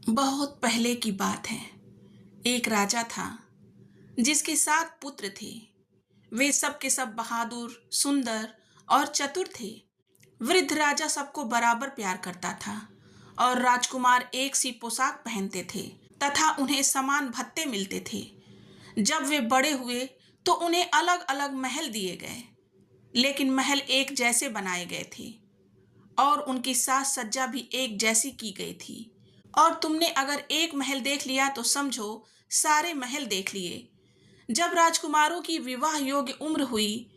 बहुत पहले की बात है। एक राजा था जिसके 7 पुत्र थे। वे सब के सब बहादुर, सुंदर और चतुर थे। वृद्ध राजा सबको बराबर प्यार करता था और राजकुमार एक सी पोशाक पहनते थे तथा उन्हें समान भत्ते मिलते थे। जब वे बड़े हुए तो उन्हें अलग अलग महल दिए गए, लेकिन महल एक जैसे बनाए गए थे और उनकी साज सज्जा भी एक जैसी की गई थी। और तुमने अगर एक महल देख लिया तो समझो सारे महल देख लिए। जब राजकुमारों की विवाह योग्य उम्र हुई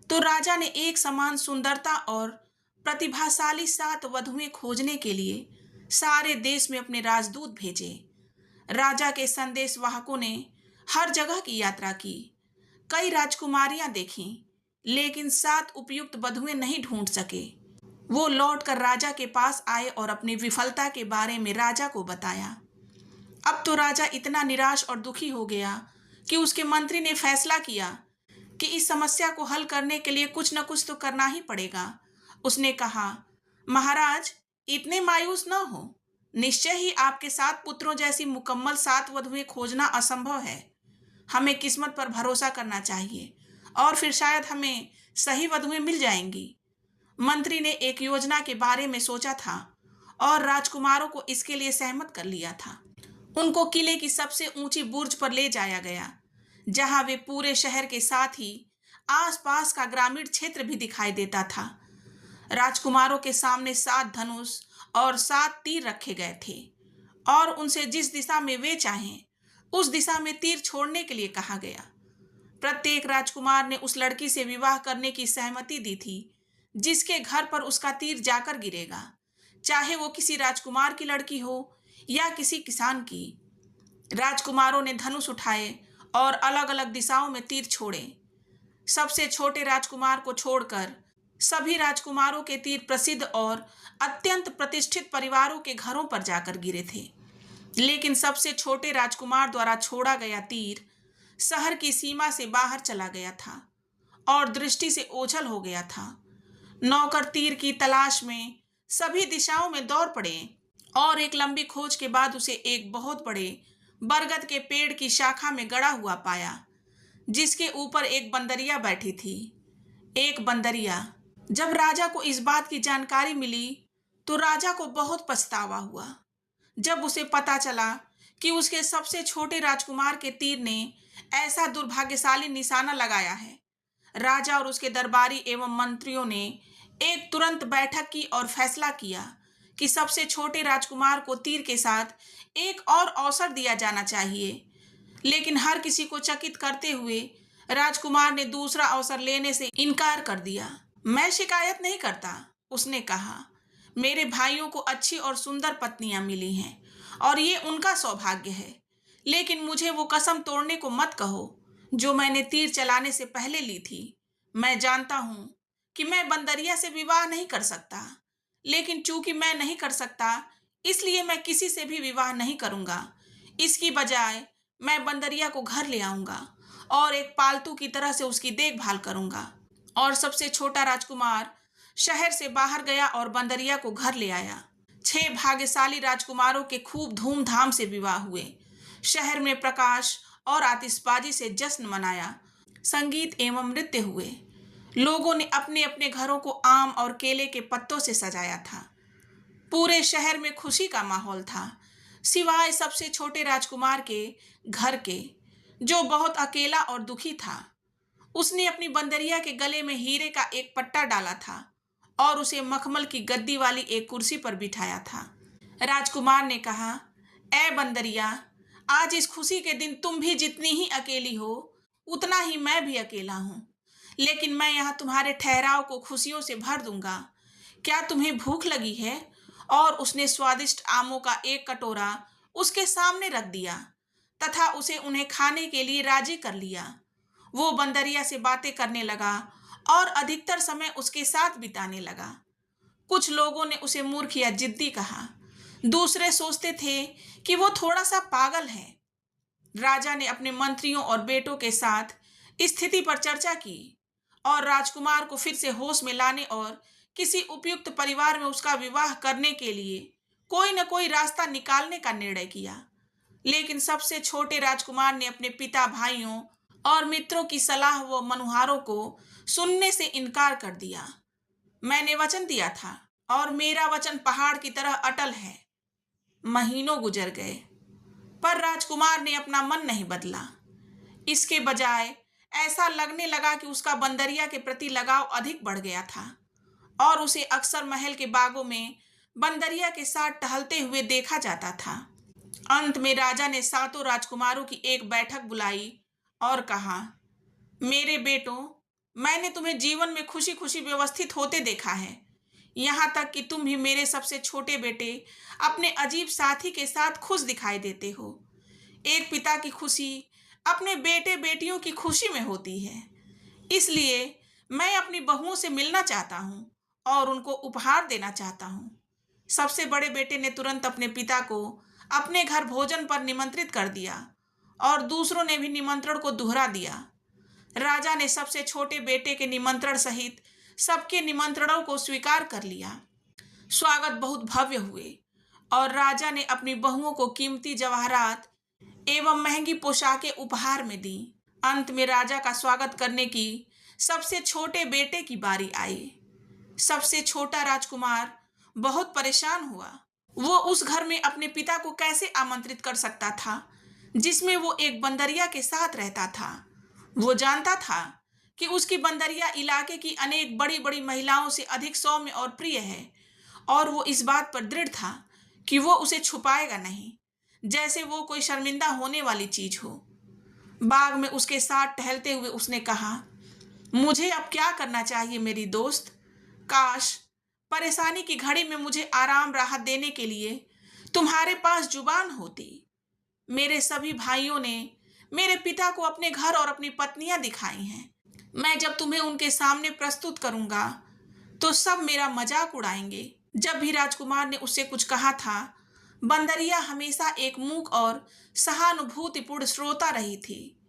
तो राजा ने एक समान सुंदरता और प्रतिभाशाली 7 वधुएं खोजने के लिए सारे देश में अपने राजदूत भेजे। राजा के संदेश वाहकों ने हर जगह की यात्रा की, कई राजकुमारियां देखीं, लेकिन 7 उपयुक्त वधुएं नहीं ढूंढ सके। वो लौटकर राजा के पास आए और अपनी विफलता के बारे में राजा को बताया। अब तो राजा इतना निराश और दुखी हो गया कि उसके मंत्री ने फैसला किया कि इस समस्या को हल करने के लिए कुछ न कुछ तो करना ही पड़ेगा। उसने कहा, महाराज, इतने मायूस न हो। निश्चय ही आपके 7 पुत्रों जैसी मुकम्मल 7 वधुएं खोजना असंभव है। हमें किस्मत पर भरोसा करना चाहिए और फिर शायद हमें सही वधुएं मिल जाएंगी। मंत्री ने एक योजना के बारे में सोचा था और राजकुमारों को इसके लिए सहमत कर लिया था। उनको किले की सबसे ऊंची बुर्ज पर ले जाया गया, जहां वे पूरे शहर के साथ ही आसपास का ग्रामीण क्षेत्र भी दिखाई देता था। राजकुमारों के सामने 7 धनुष और 7 तीर रखे गए थे और उनसे जिस दिशा में वे चाहें उस दिशा में तीर छोड़ने के लिए कहा गया। प्रत्येक राजकुमार ने उस लड़की से विवाह करने की सहमति दी थी जिसके घर पर उसका तीर जाकर गिरेगा, चाहे वो किसी राजकुमार की लड़की हो या किसी किसान की। राजकुमारों ने धनुष उठाए और अलग अलग दिशाओं में तीर छोड़े। सबसे छोटे राजकुमार को छोड़कर सभी राजकुमारों के तीर प्रसिद्ध और अत्यंत प्रतिष्ठित परिवारों के घरों पर जाकर गिरे थे, लेकिन सबसे छोटे राजकुमार द्वारा छोड़ा गया तीर शहर की सीमा से बाहर चला गया था और दृष्टि से ओझल हो गया था। नौकर तीर की तलाश में सभी दिशाओं में दौड़ पड़े और एक लंबी खोज के बाद उसे एक बहुत बड़े बरगद के पेड़ की शाखा में गड़ा हुआ पाया, जिसके ऊपर एक बंदरिया बैठी थी। एक बंदरिया। जब राजा को इस बात की जानकारी मिली तो राजा को बहुत पछतावा हुआ जब उसे पता चला कि उसके सबसे छोटे राजकुमार के तीर ने ऐसा दुर्भाग्यशाली निशाना लगाया है। राजा और उसके दरबारी एवं मंत्रियों ने एक तुरंत बैठक की और फैसला किया कि सबसे छोटे राजकुमार को तीर के साथ एक और अवसर दिया जाना चाहिए, लेकिन हर किसी को चकित करते हुए राजकुमार ने दूसरा अवसर लेने से इनकार कर दिया। मैं शिकायत नहीं करता, उसने कहा। मेरे भाइयों को अच्छी और सुंदर पत्नियां मिली हैं और ये उनका सौभाग्य है, लेकिन मुझे वो कसम तोड़ने को मत कहो जो मैंने तीर चलाने से पहले ली थी। मैं जानता हूं कि मैं बंदरिया से विवाह नहीं कर सकता, लेकिन चूंकि मैं नहीं कर सकता इसलिए मैं किसी से भी विवाह नहीं करूंगा। इसकी बजाय मैं बंदरिया को घर ले आऊंगा और एक पालतू की तरह से उसकी देखभाल करूंगा। और सबसे छोटा राजकुमार शहर से बाहर गया और बंदरिया को घर ले आया। 6 भाग्यशाली राजकुमारों के खूब धूमधाम से विवाह हुए। शहर में प्रकाश और आतिशबाजी से जश्न मनाया। संगीत एवं नृत्य हुए। लोगों ने अपने अपने घरों को आम और केले के पत्तों से सजाया था। पूरे शहर में खुशी का माहौल था, सिवाय सबसे छोटे राजकुमार के घर के, जो बहुत अकेला और दुखी था। उसने अपनी बंदरिया के गले में हीरे का एक पट्टा डाला था और उसे मखमल की गद्दी वाली एक कुर्सी पर बिठाया था। राजकुमार ने कहा, ए बंदरिया, आज इस खुशी के दिन तुम भी जितनी ही अकेली हो उतना ही मैं भी अकेला हूं, लेकिन मैं यहाँ तुम्हारे ठहराव को खुशियों से भर दूंगा। क्या तुम्हें भूख लगी है? और उसने स्वादिष्ट आमों का एक कटोरा उसके सामने रख दिया तथा उसे उन्हें खाने के लिए राजी कर लिया। वो बंदरिया से बातें करने लगा और अधिकतर समय उसके साथ बिताने लगा। कुछ लोगों ने उसे मूर्ख या जिद्दी कहा, दूसरे सोचते थे कि वो थोड़ा सा पागल है। राजा ने अपने मंत्रियों और बेटों के साथ स्थिति पर चर्चा की और राजकुमार को फिर से होश में लाने और किसी उपयुक्त परिवार में उसका विवाह करने के लिए कोई न कोई रास्ता निकालने का निर्णय किया। लेकिन सबसे छोटे राजकुमार ने अपने पिता, भाइयों और मित्रों की सलाह व मनुहारों को सुनने से इनकार कर दिया। मैंने वचन दिया था और मेरा वचन पहाड़ की तरह अटल है। महीनों गुजर गए, पर राजकुमार ने अपना मन नहीं बदला। इसके बजाय ऐसा लगने लगा कि उसका बंदरिया के प्रति लगाव अधिक बढ़ गया था और उसे अक्सर महल के बागों में बंदरिया के साथ टहलते हुए देखा जाता था। अंत में राजा ने सातों राजकुमारों की एक बैठक बुलाई और कहा, मेरे बेटों, मैंने तुम्हें जीवन में खुशी खुशी व्यवस्थित होते देखा है। यहाँ तक कि तुम भी मेरे सबसे छोटे बेटे अपने अजीब साथी के साथ खुश दिखाई देते हो। एक पिता की खुशी अपने बेटे बेटियों की खुशी में होती है। इसलिए मैं अपनी बहुओं से मिलना चाहता हूँ और उनको उपहार देना चाहता हूँ। सबसे बड़े बेटे ने तुरंत अपने पिता को अपने घर भोजन पर निमंत्रित कर दिया और दूसरों ने भी निमंत्रण को दोहरा दिया। राजा ने सबसे छोटे बेटे के निमंत्रण सहित सबके निमंत्रणों को स्वीकार कर लिया। स्वागत बहुत भव्य हुए और राजा ने अपनी बहुओं को कीमती जवाहरात एवं महंगी पोशाकें उपहार में दी। अंत में राजा का स्वागत करने की सबसे छोटे बेटे की बारी आई। सबसे छोटा राजकुमार बहुत परेशान हुआ। वो उस घर में अपने पिता को कैसे आमंत्रित कर सकता था जिसमें वो एक बंदरिया के साथ रहता था। वो जानता था कि उसकी बंदरिया इलाके की अनेक बड़ी बड़ी महिलाओं से अधिक सौम्य और प्रिय है और वो इस बात पर दृढ़ था कि वो उसे छुपाएगा नहीं, जैसे वो कोई शर्मिंदा होने वाली चीज हो। बाग में उसके साथ टहलते हुए उसने कहा, मुझे अब क्या करना चाहिए मेरी दोस्त? काश परेशानी की घड़ी में मुझे आराम राहत देने के लिए तुम्हारे पास जुबान होती। मेरे सभी भाइयों ने मेरे पिता को अपने घर और अपनी पत्नियां दिखाई हैं। मैं जब तुम्हें उनके सामने प्रस्तुत करूंगा तो सब मेरा मजाक उड़ाएंगे। जब भी राजकुमार ने उससे कुछ कहा था, बंदरिया हमेशा एक मूक और सहानुभूतिपूर्ण श्रोता रही थी।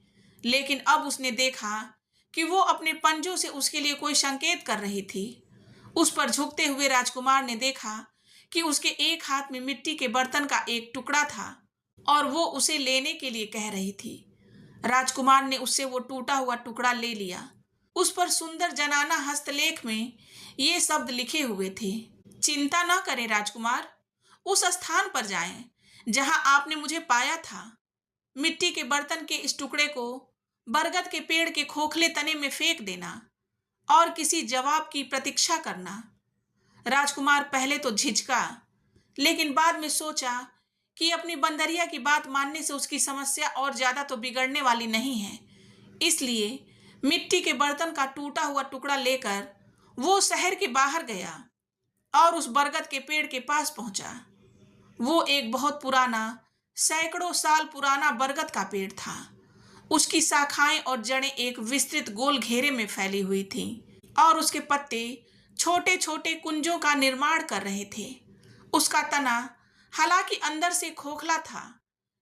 लेकिन अब उसने देखा कि वो अपने पंजों से उसके लिए कोई संकेत कर रही थी। उस पर झुकते हुए राजकुमार ने देखा कि उसके एक हाथ में मिट्टी के बर्तन का एक टुकड़ा था और वो उसे लेने के लिए कह रही थी। राजकुमार ने उससे वो टूटा हुआ टुकड़ा ले लिया। उस पर सुंदर जनाना हस्तलेख में ये शब्द लिखे हुए थे, चिंता न करें राजकुमार, उस स्थान पर जाएं जहां आपने मुझे पाया था। मिट्टी के बर्तन के इस टुकड़े को बरगद के पेड़ के खोखले तने में फेंक देना और किसी जवाब की प्रतीक्षा करना। राजकुमार पहले तो झिझका, लेकिन बाद में सोचा कि अपनी बंदरिया की बात मानने से उसकी समस्या और ज्यादा तो बिगड़ने वाली नहीं है। इसलिए मिट्टी के बर्तन का टूटा हुआ टुकड़ा लेकर वो शहर के बाहर गया और उस बरगद के पेड़ के पास पहुंचा। वो एक बहुत पुराना, सैकड़ों साल पुराना बरगद का पेड़ था। उसकी शाखाएं और जड़ें एक विस्तृत गोल घेरे में फैली हुई थीं और उसके पत्ते छोटे छोटे कुंजों का निर्माण कर रहे थे। उसका तना हालांकि अंदर से खोखला था,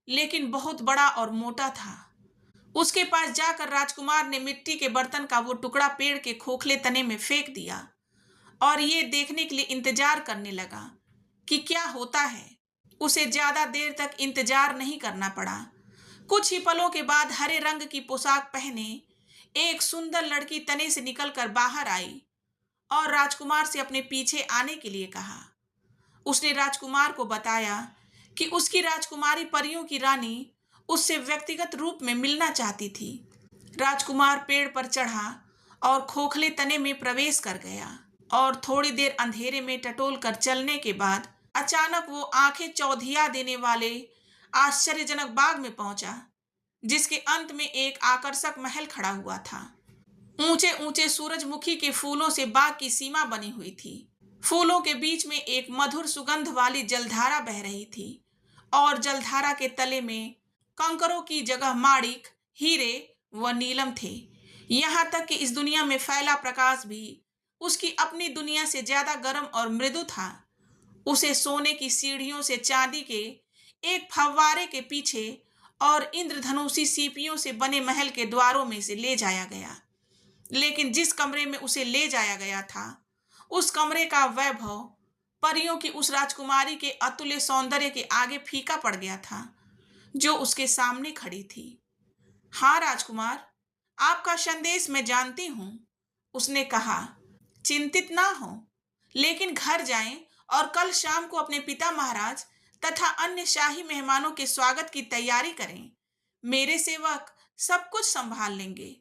लेकिन बहुत बड़ा और मोटा था। उसके पास जाकर राजकुमार ने मिट्टी के बर्तन का वो टुकड़ा पेड़ के खोखले तने में फेंक दिया और ये देखने के लिए इंतजार करने लगा कि क्या होता है। उसे ज्यादा देर तक इंतजार नहीं करना पड़ा। कुछ ही पलों के बाद हरे रंग की पोशाक पहने एक सुंदर लड़की तने से निकलकर बाहर आई और राजकुमार से अपने पीछे आने के लिए कहा। उसने राजकुमार को बताया कि उसकी राजकुमारी परियों की रानी उससे व्यक्तिगत रूप में मिलना चाहती थी। राजकुमार पेड़ पर चढ़ा और खोखले तने में प्रवेश कर गया और थोड़ी देर अंधेरे में टटोल कर चलने के बाद अचानक वो आंखें चौधिया देने वाले आश्चर्यजनक बाग में पहुंचा, जिसके अंत में एक आकर्षक महल खड़ा हुआ था। ऊंचे ऊंचे सूरजमुखी के फूलों से बाग की सीमा बनी हुई थी। फूलों के बीच में एक मधुर सुगंध वाली जलधारा बह रही थी और जलधारा के तले में कंकरों की जगह माणिक, हीरे व नीलम थे। यहाँ तक कि इस दुनिया में फैला प्रकाश भी उसकी अपनी दुनिया से ज्यादा गर्म और मृदु था। उसे सोने की सीढ़ियों से चांदी के एक फव्वारे के पीछे और इंद्रधनुषी सीपियों से बने महल के द्वारों में से ले जाया गया। लेकिन जिस कमरे में उसे ले जाया गया था, उस कमरे का वैभव परियों की उस राजकुमारी के अतुल्य सौंदर्य के आगे फीका पड़ गया था जो उसके सामने खड़ी थी। हाँ राजकुमार, आपका संदेश मैं जानती हूँ, उसने कहा। चिंतित ना हो, लेकिन घर जाएं और कल शाम को अपने पिता महाराज तथा अन्य शाही मेहमानों के स्वागत की तैयारी करें। मेरे सेवक सब कुछ संभाल लेंगे।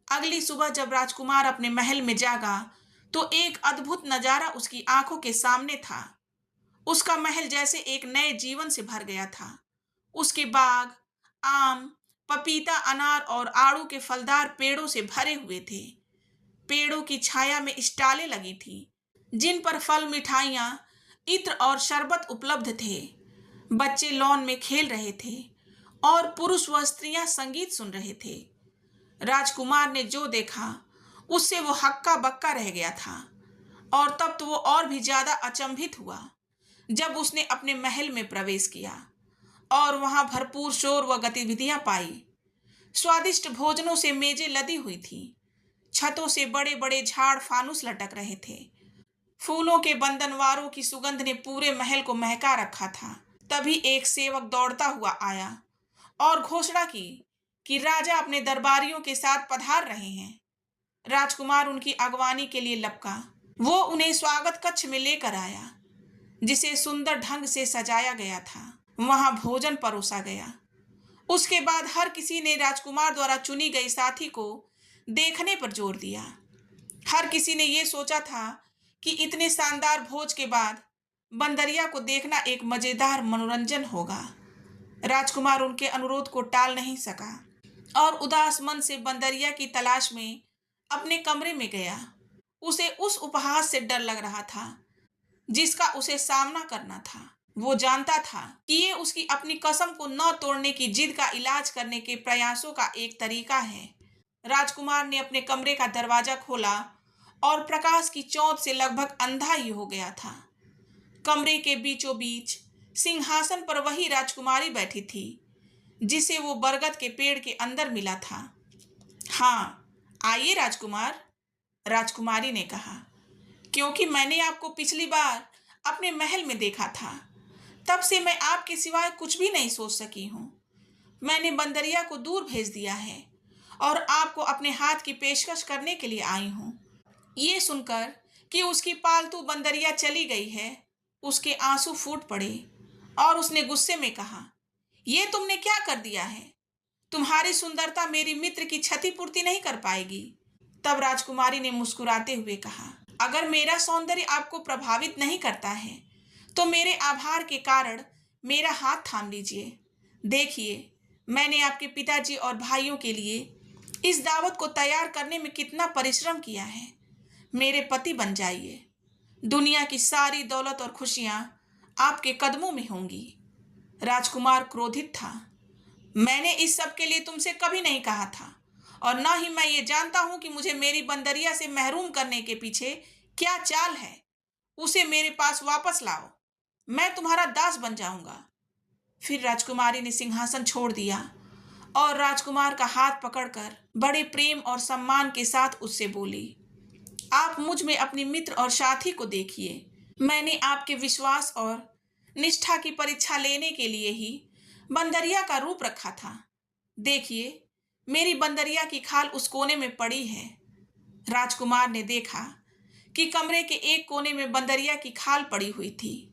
अगली सुबह जब राजकुमार अपने महल में जागा, तो एक अद्भुत नजारा उसकी आंखों के सामने था। उसका महल जैसे एक नए जीवन से भर गया था। उसके बाग आम, पपीता, अनार और आड़ू के फलदार पेड़ों से भरे हुए थे। पेड़ों की छाया में स्टालें लगी थी, जिन पर फल, मिठाइयाँ, इत्र और शरबत उपलब्ध थे। बच्चे लॉन में खेल रहे थे और पुरुष व स्त्रियां संगीत सुन रहे थे। राजकुमार ने जो देखा, उससे वो हक्का बक्का रह गया था। और तब तो वो और भी ज्यादा अचंभित हुआ जब उसने अपने महल में प्रवेश किया और वहां भरपूर शोर व गतिविधियां पाई। स्वादिष्ट भोजनों से मेजें लदी हुई थी। छतों से बड़े बड़े झाड़ फानुस लटक रहे थे। फूलों के बंधनवारों की सुगंध ने पूरे महल को महका रखा था। तभी एक सेवक दौड़ता हुआ आया और घोषणा की कि राजा अपने दरबारियों के साथ पधार रहे हैं। राजकुमार उनकी अगवानी के लिए लपका। वो उन्हें स्वागत कक्ष में लेकर आया, जिसे सुंदर ढंग से सजाया गया था। वहां भोजन परोसा गया। उसके बाद हर किसी ने राजकुमार द्वारा चुनी गई साथी को देखने पर जोर दिया। हर किसी ने यह सोचा था कि इतने शानदार भोज के बाद बंदरिया को देखना एक मजेदार मनोरंजन होगा। राजकुमार उनके अनुरोध को टाल नहीं सका और उदास मन से बंदरिया की तलाश में अपने कमरे में गया। उसे उस उपहास से डर लग रहा था जिसका उसे सामना करना था। वो जानता था कि ये उसकी अपनी कसम को न तोड़ने की जिद का इलाज करने के प्रयासों का एक तरीका है। राजकुमार ने अपने कमरे का दरवाजा खोला और प्रकाश की चौंध से लगभग अंधा ही हो गया था। कमरे के बीचों बीच सिंहासन पर वही राजकुमारी बैठी थी जिसे वो बरगद के पेड़ के अंदर मिला था। हाँ, आइए राजकुमार, राजकुमारी ने कहा। क्योंकि मैंने आपको पिछली बार अपने महल में देखा था, तब से मैं आपके सिवाय कुछ भी नहीं सोच सकी हूँ। मैंने बंदरिया को दूर भेज दिया है और आपको अपने हाथ की पेशकश करने के लिए आई हूँ। ये सुनकर कि उसकी पालतू बंदरिया चली गई है, उसके आंसू फूट पड़े और उसने गुस्से में कहा, ये तुमने क्या कर दिया है? तुम्हारी सुंदरता मेरी मित्र की क्षतिपूर्ति नहीं कर पाएगी। तब राजकुमारी ने मुस्कुराते हुए कहा, अगर मेरा सौंदर्य आपको प्रभावित नहीं करता है तो मेरे आभार के कारण मेरा हाथ थाम लीजिए। देखिए, मैंने आपके पिताजी और भाइयों के लिए इस दावत को तैयार करने में कितना परिश्रम किया है। मेरे पति बन जाइए। दुनिया की सारी दौलत और खुशियां आपके कदमों में होंगी। राजकुमार क्रोधित था। मैंने इस सब के लिए तुमसे कभी नहीं कहा था और न ही मैं ये जानता हूं कि मुझे मेरी बंदरिया से महरूम करने के पीछे क्या चाल है। उसे मेरे पास वापस लाओ, मैं तुम्हारा दास बन जाऊंगा। फिर राजकुमारी ने सिंहासन छोड़ दिया और राजकुमार का हाथ पकड़कर बड़े प्रेम और सम्मान के साथ उससे बोली, आप मुझ में अपनी मित्र और साथी को देखिए। मैंने आपके विश्वास और निष्ठा की परीक्षा लेने के लिए ही बंदरिया का रूप रखा था। देखिए, मेरी बंदरिया की खाल उस कोने में पड़ी है। राजकुमार ने देखा कि कमरे के एक कोने में बंदरिया की खाल पड़ी हुई थी।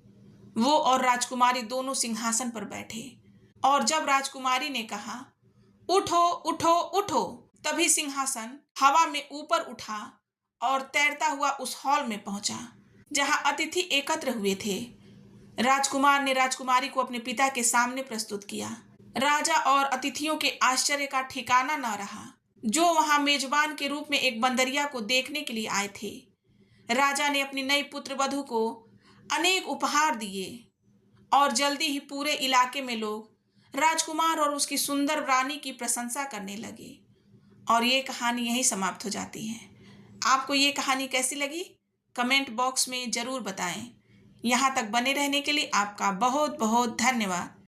वो और राजकुमारी दोनों सिंहासन पर बैठे और जब राजकुमारी ने कहा, उठो उठो उठो, तभी सिंहासन हवा में ऊपर उठा और तैरता हुआ उस हॉल में पहुंचा जहां अतिथि एकत्र हुए थे। राजकुमार ने राजकुमारी को अपने पिता के सामने प्रस्तुत किया। राजा और अतिथियों के आश्चर्य का ठिकाना न रहा, जो वहां मेजबान के रूप में एक बंदरिया को देखने के लिए आए थे। राजा ने अपनी नई पुत्र वधू को अनेक उपहार दिए और जल्दी ही पूरे इलाके में लोग राजकुमार और उसकी सुंदर रानी की प्रशंसा करने लगे। और ये कहानी यहीं समाप्त हो जाती है। आपको ये कहानी कैसी लगी? कमेंट बॉक्स में ज़रूर बताएं। यहाँ तक बने रहने के लिए आपका बहुत बहुत धन्यवाद।